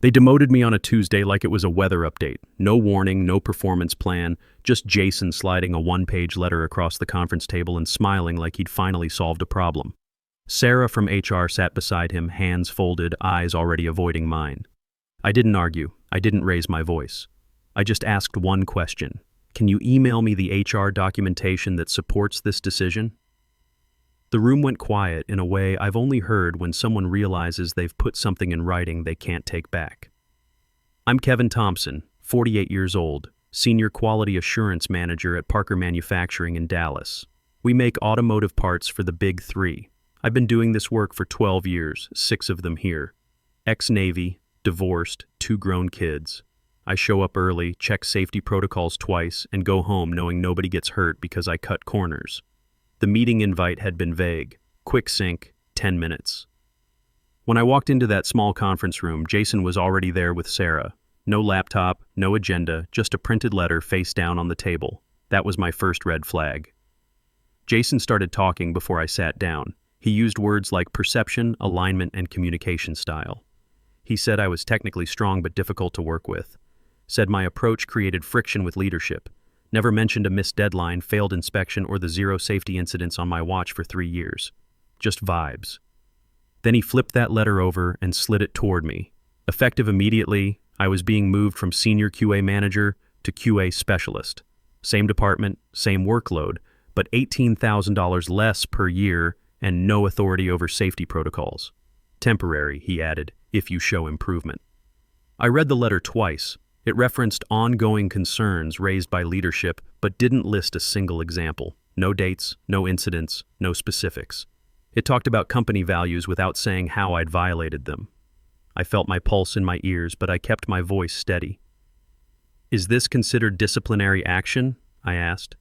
They demoted me on a Tuesday like it was a weather update. No warning, no performance plan, just Jason sliding a one-page letter across the conference table and smiling like he'd finally solved a problem. Sarah from HR sat beside him, hands folded, eyes already avoiding mine. I didn't argue. I didn't raise my voice. I just asked one question. Can you email me the HR documentation that supports this decision? The room went quiet in a way I've only heard when someone realizes they've put something in writing they can't take back. I'm Kevin Thompson, 48 years old, Senior Quality Assurance Manager at Parker Manufacturing in Dallas. We make automotive parts for the Big Three. I've been doing this work for 12 years, 6 of them here. Ex-Navy, divorced, 2 grown kids. I show up early, check safety protocols twice, and go home knowing nobody gets hurt because I cut corners. The meeting invite had been vague. Quick sync, 10 minutes. When I walked into that small conference room, Jason was already there with Sarah. No laptop, no agenda, just a printed letter face down on the table. That was my first red flag. Jason started talking before I sat down. He used words like perception, alignment, and communication style. He said I was technically strong but difficult to work with. Said my approach created friction with leadership. Never mentioned a missed deadline, failed inspection, or the 0 safety incidents on my watch for 3 years. Just vibes. Then he flipped that letter over and slid it toward me. Effective immediately, I was being moved from senior QA manager to QA specialist. Same department, same workload, but $18,000 less per year and no authority over safety protocols. Temporary, he added, if you show improvement. I read the letter twice. It referenced ongoing concerns raised by leadership, but didn't list a single example. No dates, no incidents, no specifics. It talked about company values without saying how I'd violated them. I felt my pulse in my ears, but I kept my voice steady. Is this considered disciplinary action? I asked.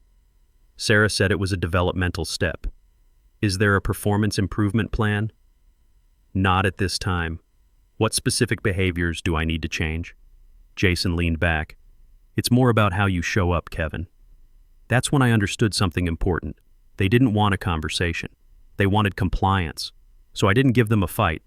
Sarah said it was a developmental step. Is there a performance improvement plan? Not at this time. What specific behaviors do I need to change? Jason leaned back. It's more about how you show up, Kevin. That's when I understood something important. They didn't want a conversation. They wanted compliance. So I didn't give them a fight.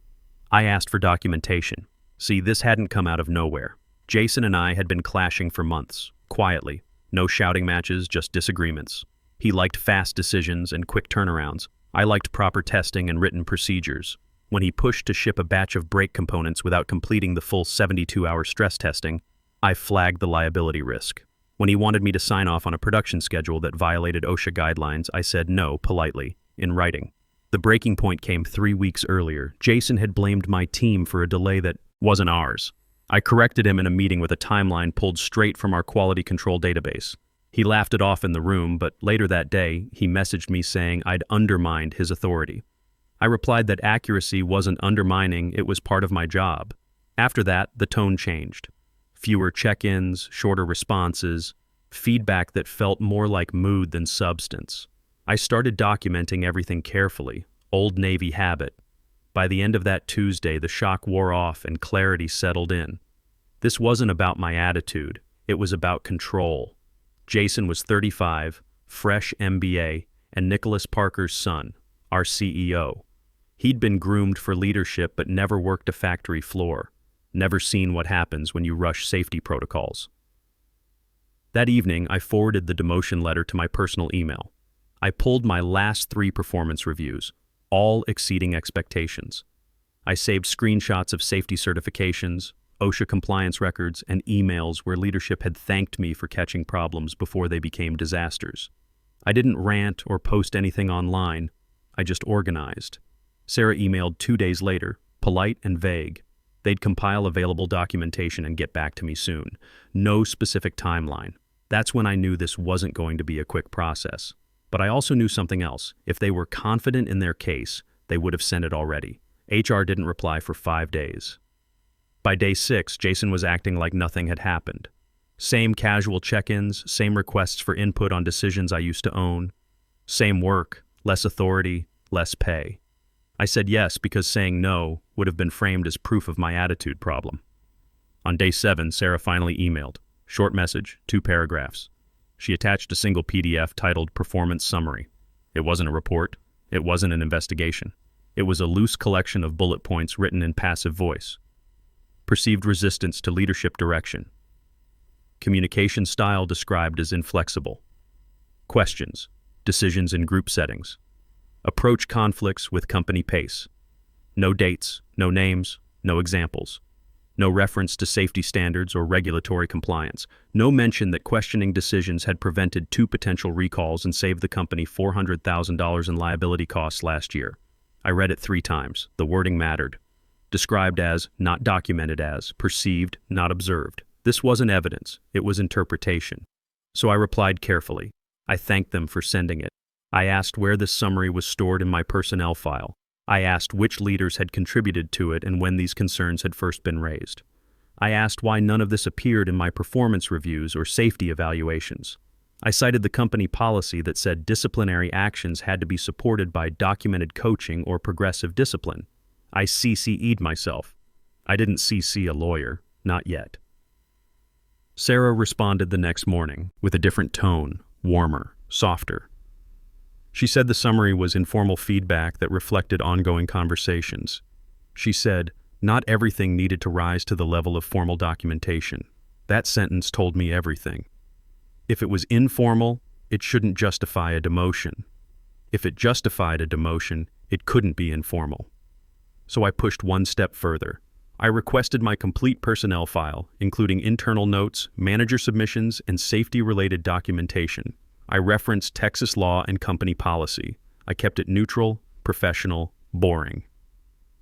I asked for documentation. See, this hadn't come out of nowhere. Jason and I had been clashing for months, quietly. No shouting matches, just disagreements. He liked fast decisions and quick turnarounds. I liked proper testing and written procedures. When he pushed to ship a batch of brake components without completing the full 72-hour stress testing, I flagged the liability risk. When he wanted me to sign off on a production schedule that violated OSHA guidelines, I said no, politely, in writing. The breaking point came 3 weeks earlier. Jason had blamed my team for a delay that wasn't ours. I corrected him in a meeting with a timeline pulled straight from our quality control database. He laughed it off in the room, but later that day, he messaged me saying I'd undermined his authority. I replied that accuracy wasn't undermining, it was part of my job. After that, the tone changed. Fewer check-ins, shorter responses, feedback that felt more like mood than substance. I started documenting everything carefully, old Navy habit. By the end of that Tuesday, the shock wore off and clarity settled in. This wasn't about my attitude, it was about control. Jason was 35, fresh MBA, and Nicholas Parker's son, our CEO. He'd been groomed for leadership but never worked a factory floor, never seen what happens when you rush safety protocols. That evening, I forwarded the demotion letter to my personal email. I pulled my last 3 performance reviews, all exceeding expectations. I saved screenshots of safety certifications, OSHA compliance records, and emails where leadership had thanked me for catching problems before they became disasters. I didn't rant or post anything online, I just organized. Sarah emailed 2 days later, polite and vague. They'd compile available documentation and get back to me soon. No specific timeline. That's when I knew this wasn't going to be a quick process. But I also knew something else. If they were confident in their case, they would have sent it already. HR didn't reply for 5 days. By day 6, Jason was acting like nothing had happened. Same casual check-ins, same requests for input on decisions I used to own. Same work, less authority, less pay. I said yes because saying no would have been framed as proof of my attitude problem. On day 7, Sarah finally emailed. Short message, 2 paragraphs. She attached a single PDF titled Performance Summary. It wasn't a report. It wasn't an investigation. It was a loose collection of bullet points written in passive voice. Perceived resistance to leadership direction. Communication style described as inflexible. Questions. Decisions in group settings. Approach conflicts with company pace. No dates, no names, no examples. No reference to safety standards or regulatory compliance. No mention that questioning decisions had prevented 2 potential recalls and saved the company $400,000 in liability costs last year. I read it 3 times. The wording mattered. Described as, not documented as, perceived, not observed. This wasn't evidence, it was interpretation. So I replied carefully. I thanked them for sending it. I asked where this summary was stored in my personnel file. I asked which leaders had contributed to it and when these concerns had first been raised. I asked why none of this appeared in my performance reviews or safety evaluations. I cited the company policy that said disciplinary actions had to be supported by documented coaching or progressive discipline. I CC'd myself. I didn't CC a lawyer, not yet. Sarah responded the next morning with a different tone, warmer, softer. She said the summary was informal feedback that reflected ongoing conversations. She said, not everything needed to rise to the level of formal documentation. That sentence told me everything. If it was informal, it shouldn't justify a demotion. If it justified a demotion, it couldn't be informal. So I pushed one step further. I requested my complete personnel file, including internal notes, manager submissions, and safety-related documentation. I referenced Texas law and company policy. I kept it neutral, professional, boring.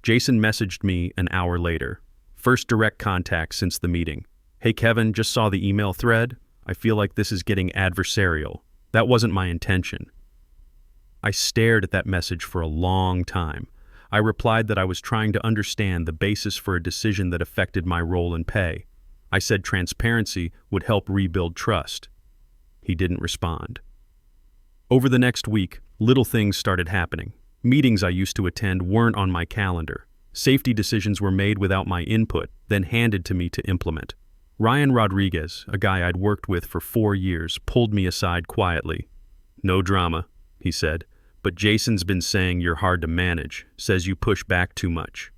Jason messaged me an hour later. First direct contact since the meeting. Hey Kevin, just saw the email thread. I feel like this is getting adversarial. That wasn't my intention. I stared at that message for a long time. I replied that I was trying to understand the basis for a decision that affected my role and pay. I said transparency would help rebuild trust. He didn't respond. Over the next week, little things started happening. Meetings I used to attend weren't on my calendar. Safety decisions were made without my input, then handed to me to implement. Ryan Rodriguez, a guy I'd worked with for 4 years, pulled me aside quietly. No drama, he said, but Jason's been saying you're hard to manage, says you push back too much.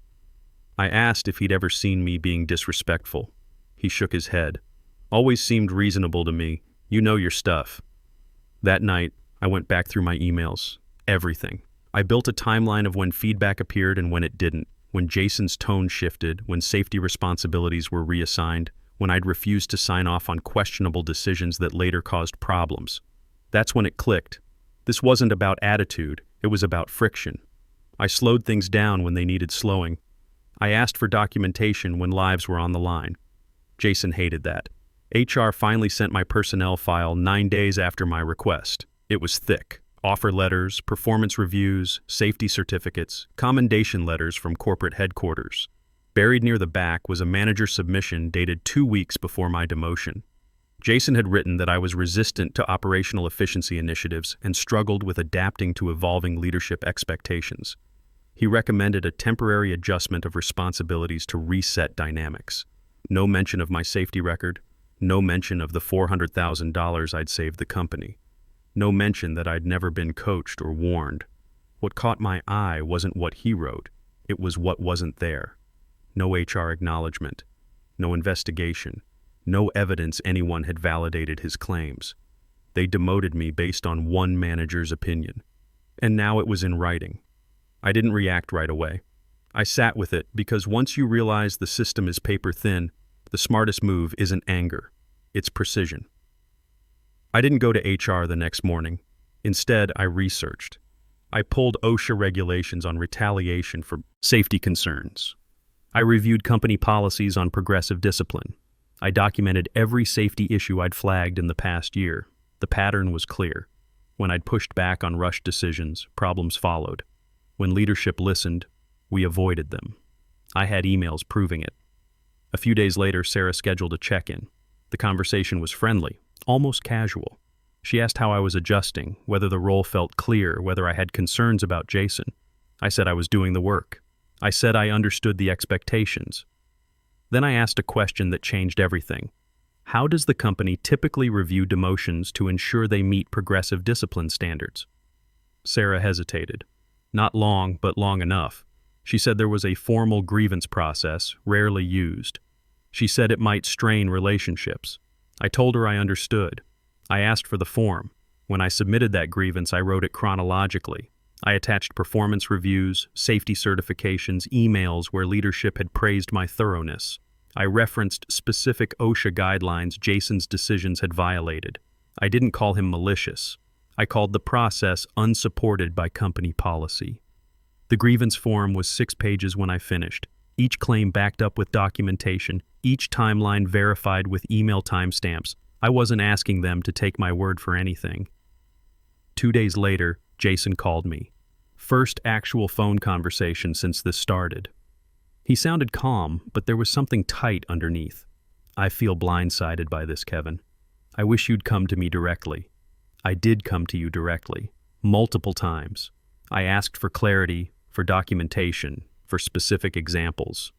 I asked if he'd ever seen me being disrespectful. He shook his head. Always seemed reasonable to me. You know your stuff. That night, I went back through my emails. Everything. I built a timeline of when feedback appeared and when it didn't, when Jason's tone shifted, when safety responsibilities were reassigned, when I'd refused to sign off on questionable decisions that later caused problems. That's when it clicked. This wasn't about attitude, it was about friction. I slowed things down when they needed slowing. I asked for documentation when lives were on the line. Jason hated that. HR finally sent my personnel file 9 days after my request. It was thick. Offer letters, performance reviews, safety certificates, commendation letters from corporate headquarters. Buried near the back was a manager submission dated 2 weeks before my demotion. Jason had written that I was resistant to operational efficiency initiatives and struggled with adapting to evolving leadership expectations. He recommended a temporary adjustment of responsibilities to reset dynamics. No mention of my safety record. No mention of the $400,000 I'd saved the company. No mention that I'd never been coached or warned. What caught my eye wasn't what he wrote, it was what wasn't there. No HR acknowledgement, no investigation, no evidence anyone had validated his claims. They demoted me based on one manager's opinion. And now it was in writing. I didn't react right away. I sat with it because once you realize the system is paper thin, the smartest move isn't anger, it's precision. I didn't go to HR the next morning. Instead, I researched. I pulled OSHA regulations on retaliation for safety concerns. I reviewed company policies on progressive discipline. I documented every safety issue I'd flagged in the past year. The pattern was clear. When I'd pushed back on rushed decisions, problems followed. When leadership listened, we avoided them. I had emails proving it. A few days later, Sarah scheduled a check-in. The conversation was friendly, almost casual. She asked how I was adjusting, whether the role felt clear, whether I had concerns about Jason. I said I was doing the work. I said I understood the expectations. Then I asked a question that changed everything. How does the company typically review demotions to ensure they meet progressive discipline standards? Sarah hesitated. Not long, but long enough. She said there was a formal grievance process, rarely used. She said it might strain relationships. I told her I understood. I asked for the form. When I submitted that grievance, I wrote it chronologically. I attached performance reviews, safety certifications, emails where leadership had praised my thoroughness. I referenced specific OSHA guidelines Jason's decisions had violated. I didn't call him malicious. I called the process unsupported by company policy. The grievance form was 6 pages when I finished, each claim backed up with documentation, each timeline verified with email timestamps. I wasn't asking them to take my word for anything. 2 days later, Jason called me. First actual phone conversation since this started. He sounded calm, but there was something tight underneath. I feel blindsided by this, Kevin. I wish you'd come to me directly. I did come to you directly, multiple times. I asked for clarity, for documentation, for specific examples.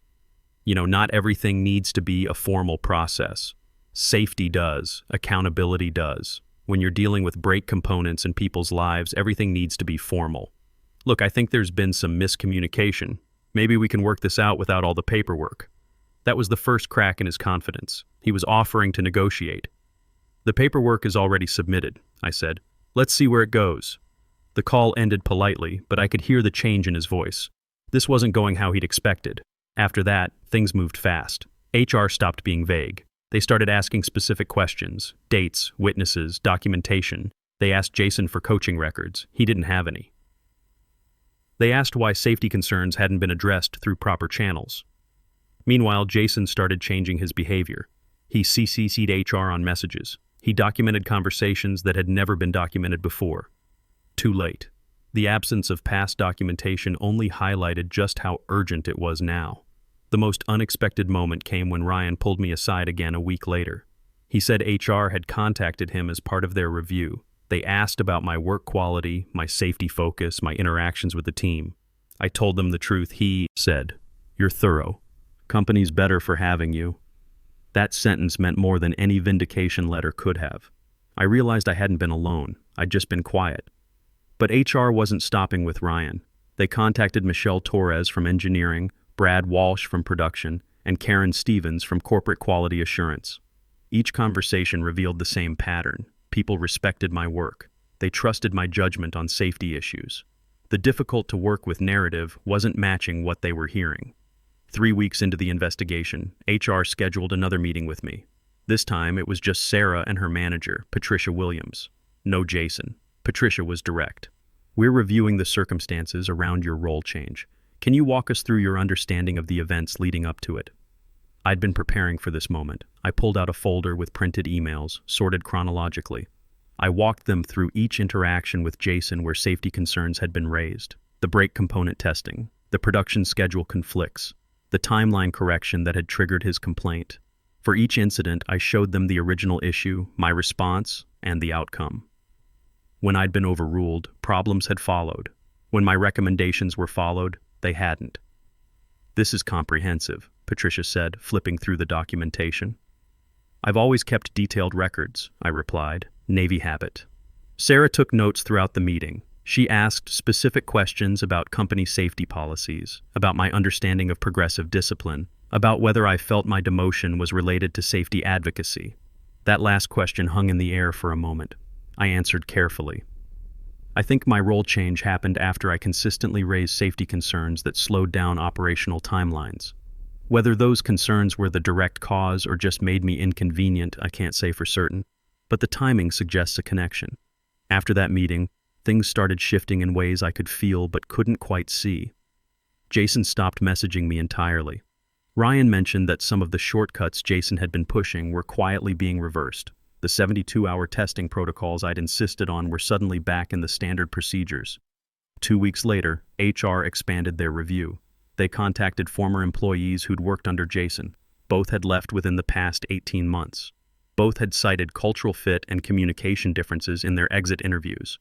Not everything needs to be a formal process. Safety does, accountability does. When you're dealing with brake components in people's lives, everything needs to be formal. Look, I think there's been some miscommunication. Maybe we can work this out without all the paperwork. That was the first crack in his confidence. He was offering to negotiate. The paperwork is already submitted, I said. Let's see where it goes. The call ended politely, but I could hear the change in his voice. This wasn't going how he'd expected. After that, things moved fast. HR stopped being vague. They started asking specific questions, dates, witnesses, documentation. They asked Jason for coaching records. He didn't have any. They asked why safety concerns hadn't been addressed through proper channels. Meanwhile, Jason started changing his behavior. He CC'd HR on messages. He documented conversations that had never been documented before. Too late. The absence of past documentation only highlighted just how urgent it was now. The most unexpected moment came when Ryan pulled me aside again a week later. He said HR had contacted him as part of their review. They asked about my work quality, my safety focus, my interactions with the team. I told them the truth. He said, "You're thorough. Company's better for having you." That sentence meant more than any vindication letter could have. I realized I hadn't been alone. I'd just been quiet. But HR wasn't stopping with Ryan. They contacted Michelle Torres from engineering, Brad Walsh from production, and Karen Stevens from corporate quality assurance. Each conversation revealed the same pattern. People respected my work. They trusted my judgment on safety issues. The difficult-to-work-with narrative wasn't matching what they were hearing. 3 weeks into the investigation, HR scheduled another meeting with me. This time, it was just Sarah and her manager, Patricia Williams. No Jason. Patricia was direct. "We're reviewing the circumstances around your role change. Can you walk us through your understanding of the events leading up to it?" I'd been preparing for this moment. I pulled out a folder with printed emails, sorted chronologically. I walked them through each interaction with Jason where safety concerns had been raised. The brake component testing, the production schedule conflicts, the timeline correction that had triggered his complaint. For each incident, I showed them the original issue, my response, and the outcome. When I'd been overruled, problems had followed. When my recommendations were followed, they hadn't. "This is comprehensive," Patricia said, flipping through the documentation. "I've always kept detailed records," I replied. Navy habit. Sarah took notes throughout the meeting. She asked specific questions about company safety policies, about my understanding of progressive discipline, about whether I felt my demotion was related to safety advocacy. That last question hung in the air for a moment. I answered carefully. "I think my role change happened after I consistently raised safety concerns that slowed down operational timelines. Whether those concerns were the direct cause or just made me inconvenient, I can't say for certain, but the timing suggests a connection. After that meeting, things started shifting in ways I could feel but couldn't quite see. Jason stopped messaging me entirely. Ryan mentioned that some of the shortcuts Jason had been pushing were quietly being reversed. The 72-hour testing protocols I'd insisted on were suddenly back in the standard procedures. 2 weeks later, HR expanded their review. They contacted former employees who'd worked under Jason. Both had left within the past 18 months. Both had cited cultural fit and communication differences in their exit interviews.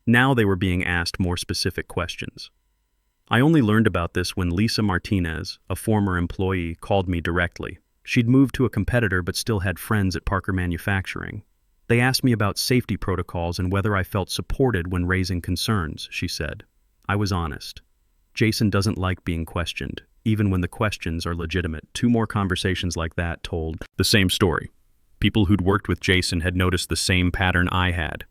Now they were being asked more specific questions. I only learned about this when Lisa Martinez, a former employee, called me directly. She'd moved to a competitor but still had friends at Parker Manufacturing. They asked me about safety protocols and whether I felt supported when raising concerns, she said. I was honest. Jason doesn't like being questioned, even when the questions are legitimate. Two more conversations like that told the same story. People who'd worked with Jason had noticed the same pattern I had.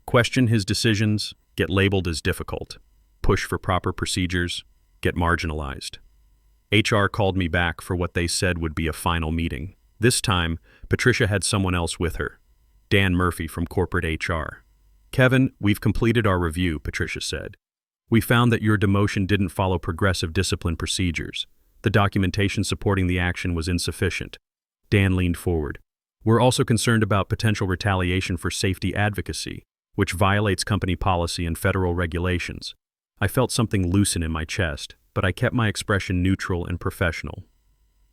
Question his decisions, get labeled as difficult. Push for proper procedures, get marginalized. HR called me back for what they said would be a final meeting. This time, Patricia had someone else with her, Dan Murphy from corporate HR. "Kevin, we've completed our review," Patricia said. "We found that your demotion didn't follow progressive discipline procedures. The documentation supporting the action was insufficient." Dan leaned forward. "We're also concerned about potential retaliation for safety advocacy, which violates company policy and federal regulations." I felt something loosen in my chest, but I kept my expression neutral and professional.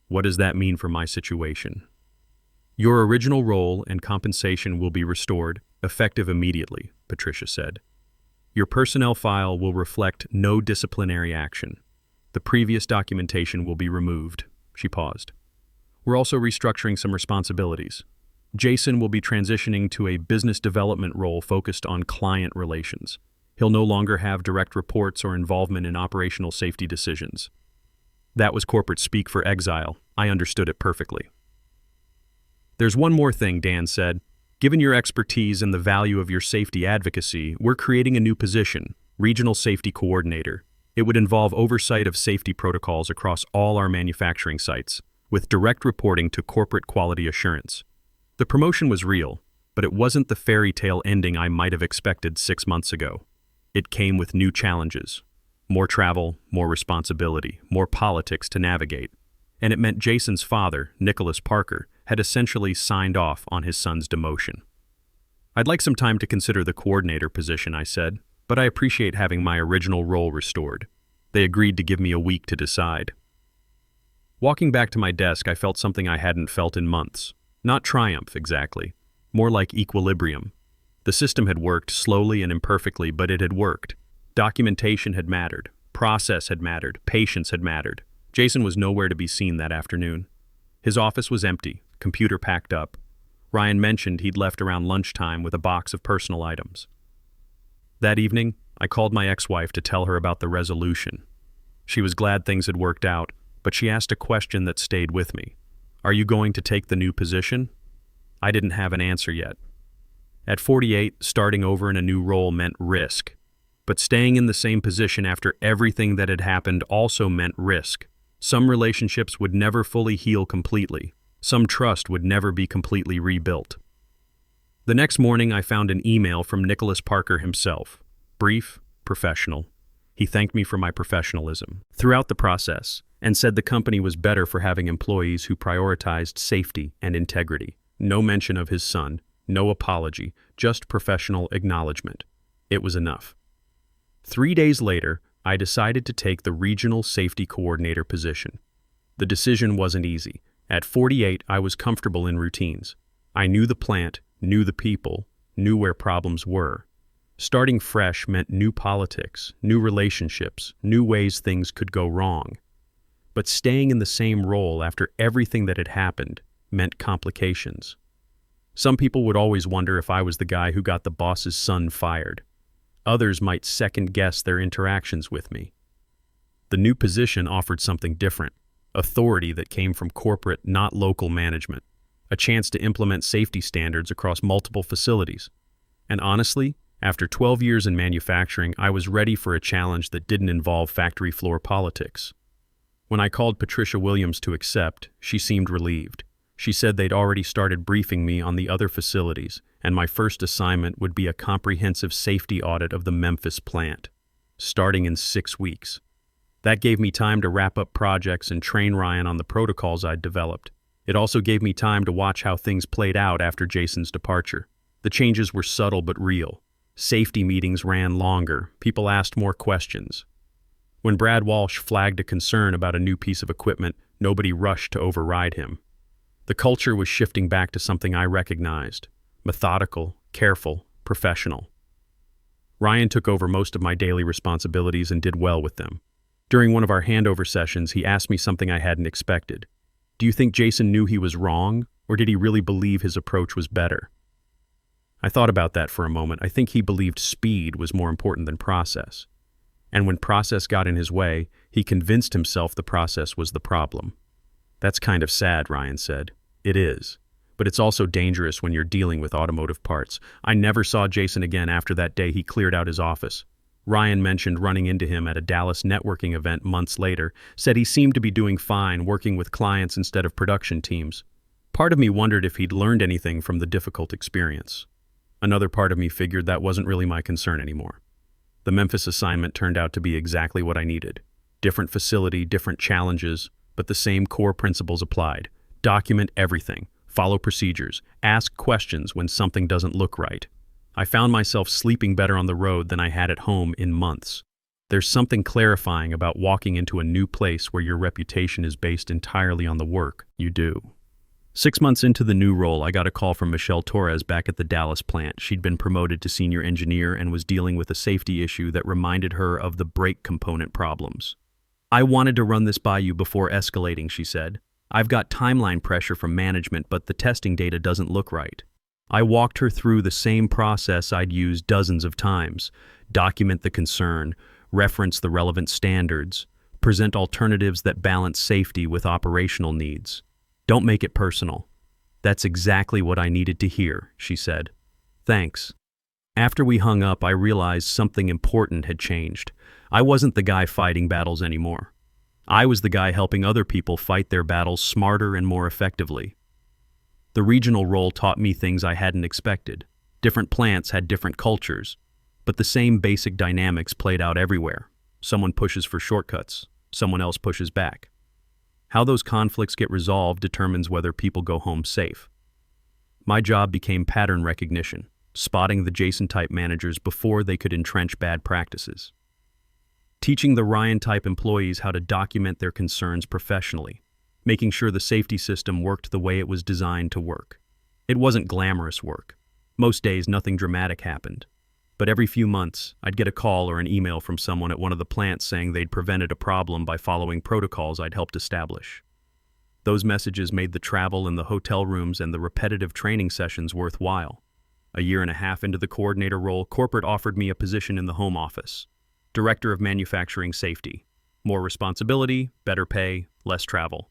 "What does that mean for my situation?" "Your original role and compensation will be restored, effective immediately," Patricia said. "Your personnel file will reflect no disciplinary action. The previous documentation will be removed." She paused. "We're also restructuring some responsibilities. Jason will be transitioning to a business development role focused on client relations. He'll no longer have direct reports or involvement in operational safety decisions." That was corporate speak for exile. I understood it perfectly. "There's one more thing," Dan said. "Given your expertise and the value of your safety advocacy, we're creating a new position, Regional Safety Coordinator. It would involve oversight of safety protocols across all our manufacturing sites, with direct reporting to corporate quality assurance." The promotion was real, but it wasn't the fairy tale ending I might have expected 6 months ago. It came with new challenges. More travel, more responsibility, more politics to navigate. And it meant Jason's father, Nicholas Parker, had essentially signed off on his son's demotion. "I'd like some time to consider the coordinator position," I said, "but I appreciate having my original role restored." They agreed to give me a week to decide. Walking back to my desk, I felt something I hadn't felt in months. Not triumph, exactly. More like equilibrium. The system had worked, slowly and imperfectly, but it had worked. Documentation had mattered. Process had mattered. Patience had mattered. Jason was nowhere to be seen that afternoon. His office was empty, computer packed up. Ryan mentioned he'd left around lunchtime with a box of personal items. That evening, I called my ex-wife to tell her about the resolution. She was glad things had worked out, but she asked a question that stayed with me. "Are you going to take the new position?" I didn't have an answer yet. At 48, starting over in a new role meant risk. But staying in the same position after everything that had happened also meant risk. Some relationships would never fully heal completely. Some trust would never be completely rebuilt. The next morning, I found an email from Nicholas Parker himself. Brief, professional. He thanked me for my professionalism throughout the process and said the company was better for having employees who prioritized safety and integrity. No mention of his son. No apology, just professional acknowledgement. It was enough. 3 days later, I decided to take the Regional Safety Coordinator position. The decision wasn't easy. At 48, I was comfortable in routines. I knew the plant, knew the people, knew where problems were. Starting fresh meant new politics, new relationships, new ways things could go wrong. But staying in the same role after everything that had happened meant complications. Some people would always wonder if I was the guy who got the boss's son fired. Others might second-guess their interactions with me. The new position offered something different, authority that came from corporate, not local management, a chance to implement safety standards across multiple facilities. And honestly, after 12 years in manufacturing, I was ready for a challenge that didn't involve factory floor politics. When I called Patricia Williams to accept, she seemed relieved. She said they'd already started briefing me on the other facilities, and my first assignment would be a comprehensive safety audit of the Memphis plant, starting in 6 weeks. That gave me time to wrap up projects and train Ryan on the protocols I'd developed. It also gave me time to watch how things played out after Jason's departure. The changes were subtle but real. Safety meetings ran longer. People asked more questions. When Brad Walsh flagged a concern about a new piece of equipment, nobody rushed to override him. The culture was shifting back to something I recognized: methodical, careful, professional. Ryan took over most of my daily responsibilities and did well with them. During one of our handover sessions, he asked me something I hadn't expected. "Do you think Jason knew he was wrong, or did he really believe his approach was better?" I thought about that for a moment. I think he believed speed was more important than process. And when process got in his way, he convinced himself the process was the problem. That's kind of sad, Ryan said. It is. But it's also dangerous when you're dealing with automotive parts. I never saw Jason again after that day he cleared out his office. Ryan mentioned running into him at a Dallas networking event months later, said he seemed to be doing fine working with clients instead of production teams. Part of me wondered if he'd learned anything from the difficult experience. Another part of me figured that wasn't really my concern anymore. The Memphis assignment turned out to be exactly what I needed. Different facility, different challenges, but the same core principles applied. Document everything, follow procedures, ask questions when something doesn't look right. I found myself sleeping better on the road than I had at home in months. There's something clarifying about walking into a new place where your reputation is based entirely on the work you do. 6 months into the new role, I got a call from Michelle Torres back at the Dallas plant. She'd been promoted to senior engineer and was dealing with a safety issue that reminded her of the brake component problems. I wanted to run this by you before escalating, she said. I've got timeline pressure from management, but the testing data doesn't look right. I walked her through the same process I'd used dozens of times. Document the concern, reference the relevant standards, present alternatives that balance safety with operational needs. Don't make it personal. That's exactly what I needed to hear, she said. Thanks. After we hung up, I realized something important had changed. I wasn't the guy fighting battles anymore. I was the guy helping other people fight their battles smarter and more effectively. The regional role taught me things I hadn't expected. Different plants had different cultures, but the same basic dynamics played out everywhere. Someone pushes for shortcuts, someone else pushes back. How those conflicts get resolved determines whether people go home safe. My job became pattern recognition, spotting the Jason-type managers before they could entrench bad practices. Teaching the Ryan-type employees how to document their concerns professionally, making sure the safety system worked the way it was designed to work. It wasn't glamorous work. Most days, nothing dramatic happened. But every few months, I'd get a call or an email from someone at one of the plants saying they'd prevented a problem by following protocols I'd helped establish. Those messages made the travel and the hotel rooms and the repetitive training sessions worthwhile. A year and a half into the coordinator role, corporate offered me a position in the home office. Director of Manufacturing Safety. More responsibility, better pay, less travel.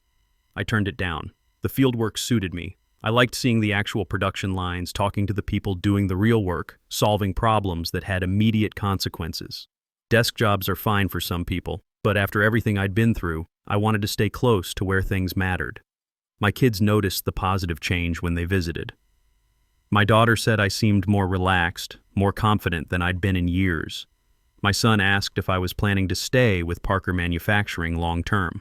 I turned it down. The fieldwork suited me. I liked seeing the actual production lines, talking to the people doing the real work, solving problems that had immediate consequences. Desk jobs are fine for some people, but after everything I'd been through, I wanted to stay close to where things mattered. My kids noticed the positive change when they visited. My daughter said I seemed more relaxed, more confident than I'd been in years. My son asked if I was planning to stay with Parker Manufacturing long term.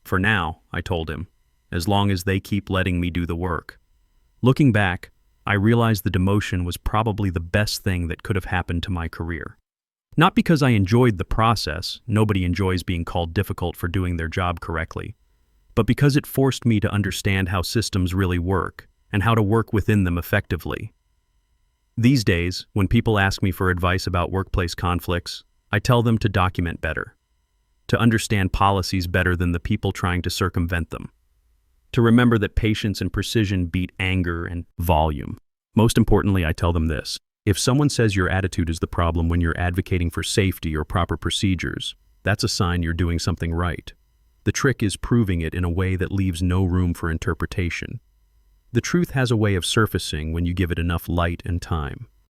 For now, I told him, as long as they keep letting me do the work. Looking back, I realized the demotion was probably the best thing that could have happened to my career. Not because I enjoyed the process, nobody enjoys being called difficult for doing their job correctly, but because it forced me to understand how systems really work and how to work within them effectively. These days, when people ask me for advice about workplace conflicts, I tell them to document better, to understand policies better than the people trying to circumvent them, to remember that patience and precision beat anger and volume. Most importantly, I tell them this. If someone says your attitude is the problem when you're advocating for safety or proper procedures, that's a sign you're doing something right. The trick is proving it in a way that leaves no room for interpretation. The truth has a way of surfacing when you give it enough light and time.